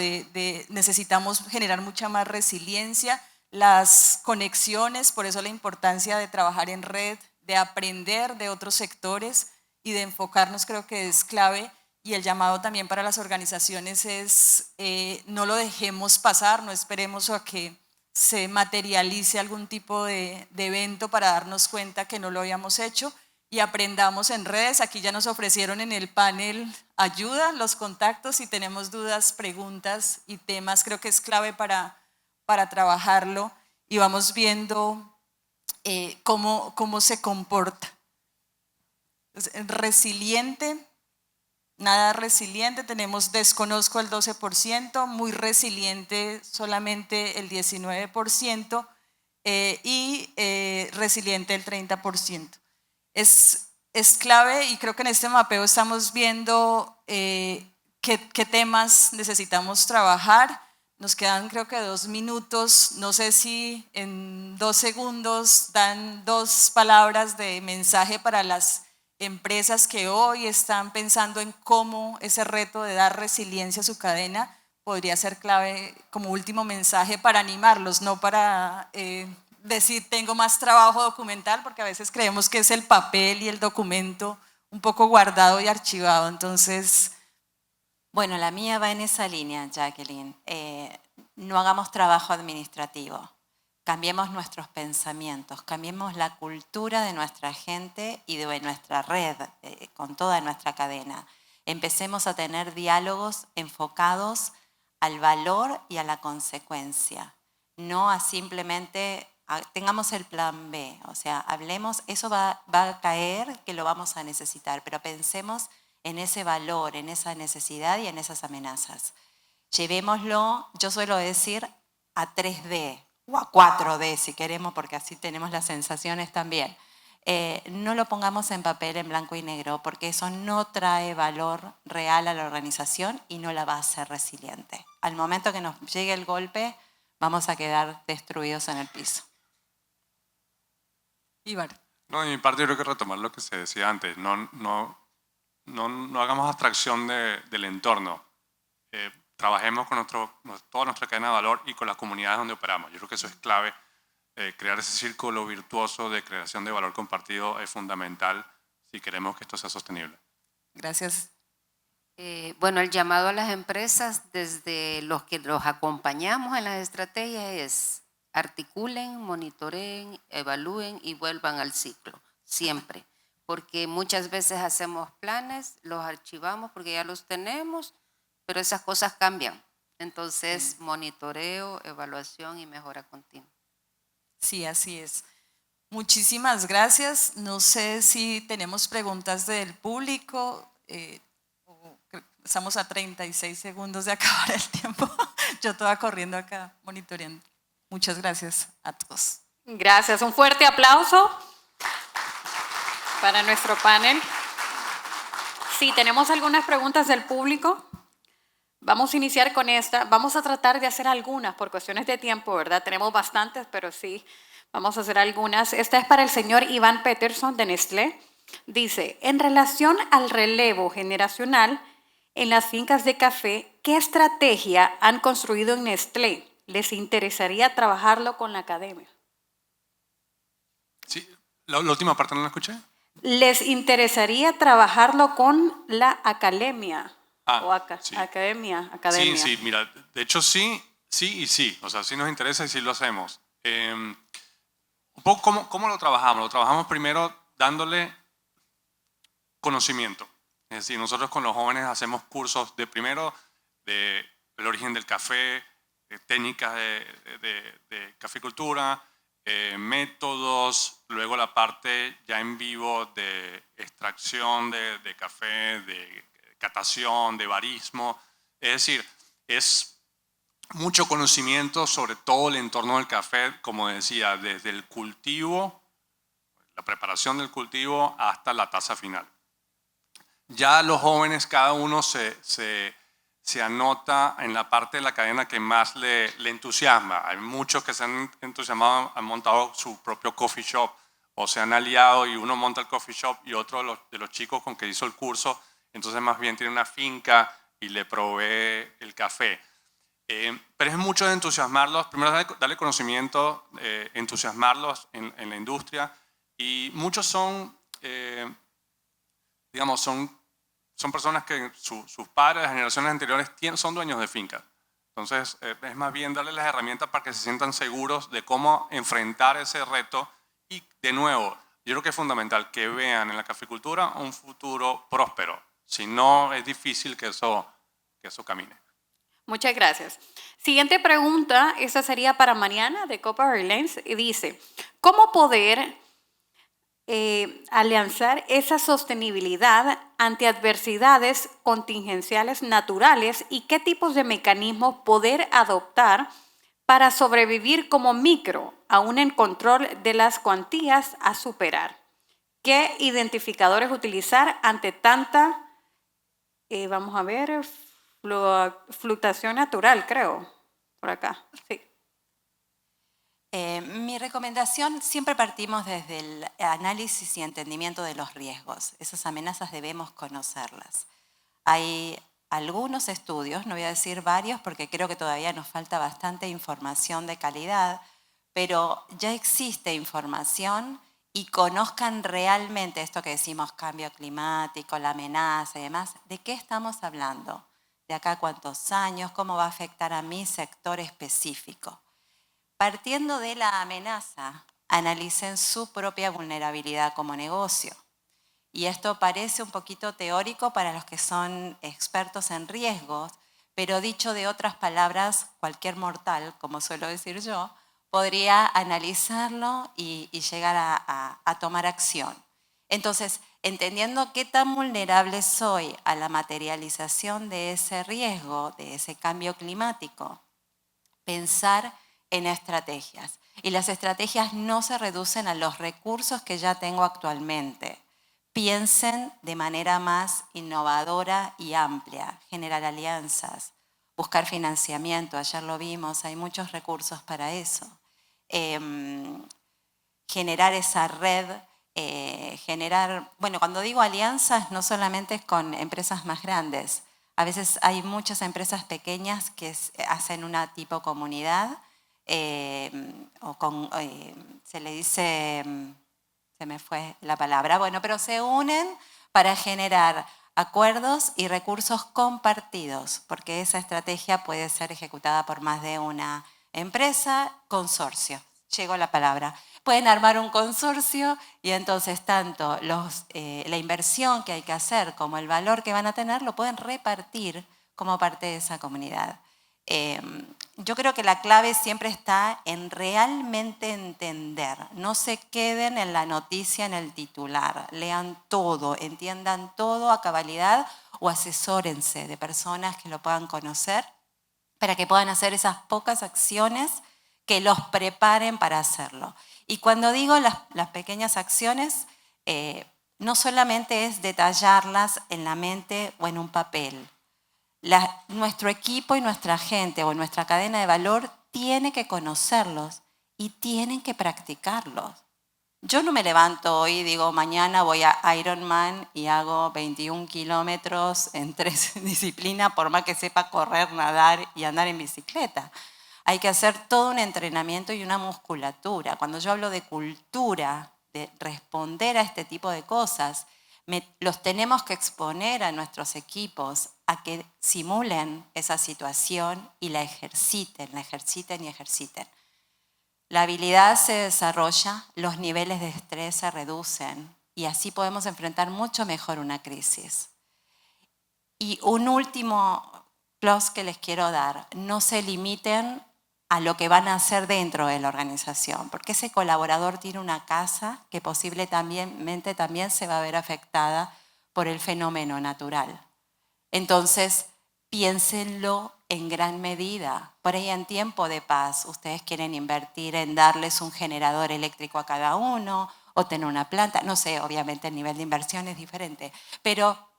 necesitamos generar mucha más resiliencia, las conexiones, por eso la importancia de trabajar en red, de aprender de otros sectores y de enfocarnos creo que es clave. Y el llamado también para las organizaciones es no lo dejemos pasar, no esperemos a que se materialice algún tipo de evento para darnos cuenta que no lo habíamos hecho y aprendamos en redes. Aquí ya nos ofrecieron en el panel ayuda, los contactos, si tenemos dudas, preguntas y temas, creo que es clave para trabajarlo y vamos viendo cómo se comporta. Resiliente. Nada resiliente, tenemos desconozco el 12%, muy resiliente solamente el 19% y resiliente el 30%. Es clave y creo que en este mapeo estamos viendo qué temas necesitamos trabajar. Nos quedan creo que 2 minutos, no sé si en 2 segundos dan 2 palabras de mensaje para las empresas que hoy están pensando en cómo ese reto de dar resiliencia a su cadena podría ser clave como último mensaje para animarlos, no para decir tengo más trabajo documental, porque a veces creemos que es el papel y el documento un poco guardado y archivado. Entonces, bueno, la mía va en esa línea, Jacqueline. No hagamos trabajo administrativo. Cambiemos nuestros pensamientos, cambiemos la cultura de nuestra gente y de nuestra red, con toda nuestra cadena. Empecemos a tener diálogos enfocados al valor y a la consecuencia, no a simplemente, tengamos el plan B, o sea, hablemos, eso va a caer, que lo vamos a necesitar, pero pensemos en ese valor, en esa necesidad y en esas amenazas. Llevémoslo, yo suelo decir, a 3D, o a 4D si queremos, porque así tenemos las sensaciones también. No lo pongamos en papel en blanco y negro, porque eso no trae valor real a la organización y no la va a hacer resiliente. Al momento que nos llegue el golpe, vamos a quedar destruidos en el piso. Ibar. No, de mi parte yo creo que retomar lo que se decía antes, no hagamos abstracción del entorno. Trabajemos con toda nuestra cadena de valor y con las comunidades donde operamos. Yo creo que eso es clave. Crear ese círculo virtuoso de creación de valor compartido es fundamental si queremos que esto sea sostenible. Gracias. Bueno, el llamado a las empresas desde los que los acompañamos en las estrategias es articulen, monitoreen, evalúen y vuelvan al ciclo, siempre. Porque muchas veces hacemos planes, los archivamos porque ya los tenemos, pero esas cosas cambian. Entonces, monitoreo, evaluación y mejora continua. Sí, así es. Muchísimas gracias. No sé si tenemos preguntas del público. Estamos a 36 segundos de acabar el tiempo. Yo toda corriendo acá, monitoreando. Muchas gracias a todos. Gracias. Un fuerte aplauso para nuestro panel. Sí, tenemos algunas preguntas del público. Vamos a iniciar con esta. Vamos a tratar de hacer algunas por cuestiones de tiempo, ¿verdad? Tenemos bastantes, pero sí, vamos a hacer algunas. Esta es para el señor Iván Peterson de Nestlé. Dice, en relación al relevo generacional en las fincas de café, ¿qué estrategia han construido en Nestlé? ¿Les interesaría trabajarlo con la academia? Sí, la última parte no la escuché. ¿Les interesaría trabajarlo con la academia? Sí. Academia. Sí, mira, de hecho sí y sí. O sea, sí nos interesa y sí lo hacemos. Un poco, ¿cómo lo trabajamos? Lo trabajamos primero dándole conocimiento. Es decir, nosotros con los jóvenes hacemos cursos del origen del café, técnicas de caficultura, métodos, luego la parte ya en vivo de extracción de café, de catación, de barismo. Es decir, es mucho conocimiento sobre todo el entorno del café, como decía, desde el cultivo, la preparación del cultivo hasta la taza final. Ya los jóvenes, cada uno se anota en la parte de la cadena que más le entusiasma. Hay muchos que se han entusiasmado, han montado su propio coffee shop o se han aliado y uno monta el coffee shop y otro de los chicos con que hizo el curso, entonces más bien tiene una finca y le provee el café. Pero es mucho de entusiasmarlos, primero darle conocimiento, entusiasmarlos en la industria, y muchos son, digamos, son personas que sus padres, las generaciones anteriores, son dueños de finca. Entonces, es más bien darles las herramientas para que se sientan seguros de cómo enfrentar ese reto. Y, de nuevo, yo creo que es fundamental que vean en la caficultura un futuro próspero. Si no, es difícil que eso camine. Muchas gracias. Siguiente pregunta, esta sería para Mariana de Copa Airlines, y dice, ¿cómo poder alianzar esa sostenibilidad ante adversidades contingenciales naturales y qué tipos de mecanismos poder adoptar para sobrevivir como micro, aún en control de las cuantías a superar? ¿Qué identificadores utilizar ante tanta, vamos a ver, fluctuación natural, creo, por acá? Sí. Mi recomendación, siempre partimos desde el análisis y entendimiento de los riesgos. Esas amenazas debemos conocerlas. Hay algunos estudios, no voy a decir varios porque creo que todavía nos falta bastante información de calidad, pero ya existe información y conozcan realmente esto que decimos cambio climático, la amenaza y demás. ¿De qué estamos hablando? ¿De acá a cuántos años? ¿Cómo va a afectar a mi sector específico? Partiendo de la amenaza, analicen su propia vulnerabilidad como negocio. Y esto parece un poquito teórico para los que son expertos en riesgos, pero dicho de otras palabras, cualquier mortal, como suelo decir yo, podría analizarlo y llegar a tomar acción. Entonces, entendiendo qué tan vulnerable soy a la materialización de ese riesgo, de ese cambio climático, pensar en estrategias. Y las estrategias no se reducen a los recursos que ya tengo actualmente. Piensen de manera más innovadora y amplia, generar alianzas, buscar financiamiento, ayer lo vimos, hay muchos recursos para eso. Generar esa red, bueno, cuando digo alianzas no solamente es con empresas más grandes, a veces hay muchas empresas pequeñas que hacen una tipo comunidad, se le dice, se me fue la palabra, bueno, pero se unen para generar acuerdos y recursos compartidos, porque esa estrategia puede ser ejecutada por más de una empresa, consorcio, llegó la palabra. Pueden armar un consorcio y entonces tanto la inversión que hay que hacer como el valor que van a tener lo pueden repartir como parte de esa comunidad. Yo creo que la clave siempre está en realmente entender. No se queden en la noticia, en el titular. Lean todo, entiendan todo a cabalidad o asesórense de personas que lo puedan conocer para que puedan hacer esas pocas acciones que los preparen para hacerlo. Y cuando digo las pequeñas acciones, no solamente es detallarlas en la mente o en un papel. Nuestro equipo y nuestra gente o nuestra cadena de valor tiene que conocerlos y tienen que practicarlos. Yo no me levanto hoy y digo, mañana voy a Ironman y hago 21 kilómetros en 3 disciplinas, por más que sepa correr, nadar y andar en bicicleta. Hay que hacer todo un entrenamiento y una musculatura. Cuando yo hablo de cultura de responder a este tipo de cosas, los tenemos que exponer a nuestros equipos a que simulen esa situación y la ejerciten. La habilidad se desarrolla, los niveles de estrés se reducen y así podemos enfrentar mucho mejor una crisis. Y un último plus que les quiero dar, no se limiten a lo que van a hacer dentro de la organización, porque ese colaborador tiene una casa que posiblemente también se va a ver afectada por el fenómeno natural. Entonces, piénsenlo en gran medida. Por ahí en tiempo de paz, ustedes quieren invertir en darles un generador eléctrico a cada uno o tener una planta, no sé, obviamente el nivel de inversión es diferente, pero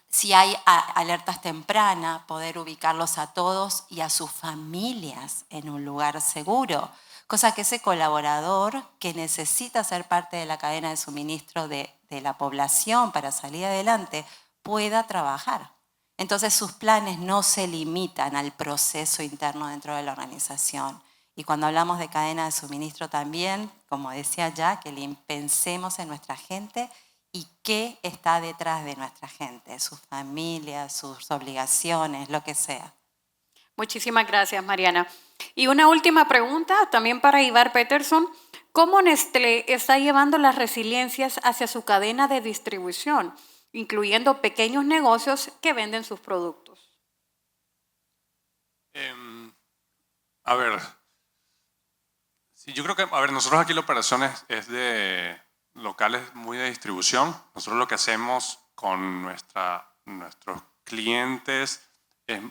si hay alertas tempranas, poder ubicarlos a todos y a sus familias en un lugar seguro, cosa que ese colaborador que necesita ser parte de la cadena de suministro de la población para salir adelante pueda trabajar. Entonces sus planes no se limitan al proceso interno dentro de la organización. Y cuando hablamos de cadena de suministro también, como decía ya, que pensemos en nuestra gente y qué está detrás de nuestra gente, sus familias, sus obligaciones, lo que sea. Muchísimas gracias, Mariana. Y una última pregunta también para Ivar Peterson. ¿Cómo Nestlé está llevando las resiliencias hacia su cadena de distribución, incluyendo pequeños negocios que venden sus productos? A ver, sí, yo creo que, nosotros aquí la operación es de locales muy de distribución. Nosotros lo que hacemos con nuestros clientes es,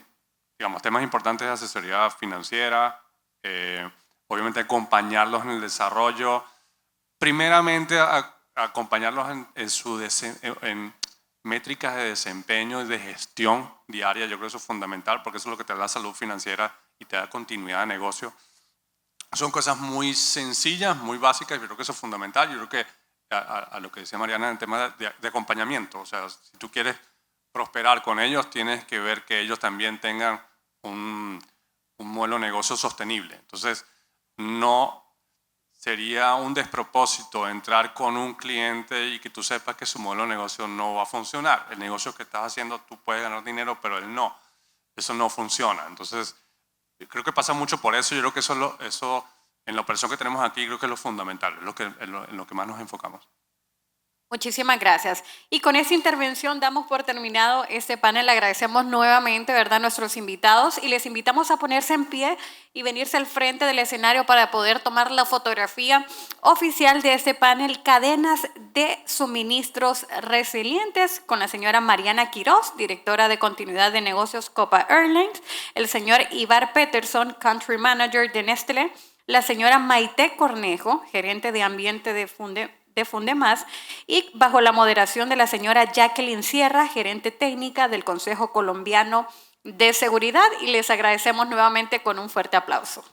digamos, temas importantes de asesoría financiera, obviamente acompañarlos en el desarrollo, primeramente acompañarlos en métricas de desempeño y de gestión diaria. Yo creo que eso es fundamental porque eso es lo que te da salud financiera y te da continuidad de negocio. Son cosas muy sencillas, muy básicas, y yo creo que eso es fundamental. Yo creo que a lo que decía Mariana en el tema de acompañamiento, o sea, si tú quieres prosperar con ellos, tienes que ver que ellos también tengan un modelo de negocio sostenible. Entonces, no sería un despropósito entrar con un cliente y que tú sepas que su modelo de negocio no va a funcionar. El negocio que estás haciendo, tú puedes ganar dinero, pero él no. Eso no funciona. Entonces, creo que pasa mucho por eso. Yo creo que eso en la operación que tenemos aquí, creo que es lo fundamental, en lo que más nos enfocamos. Muchísimas gracias. Y con esta intervención damos por terminado este panel. Le agradecemos nuevamente, ¿verdad?, a nuestros invitados y les invitamos a ponerse en pie y venirse al frente del escenario para poder tomar la fotografía oficial de este panel, Cadenas de Suministros Resilientes, con la señora Mariana Quiroz, directora de Continuidad de Negocios Copa Airlines, el señor Ivar Peterson, Country Manager de Nestlé, la señora Maite Cornejo, gerente de ambiente de Fundemás, y bajo la moderación de la señora Jacqueline Sierra, gerente técnica del Consejo Colombiano de Seguridad, y les agradecemos nuevamente con un fuerte aplauso.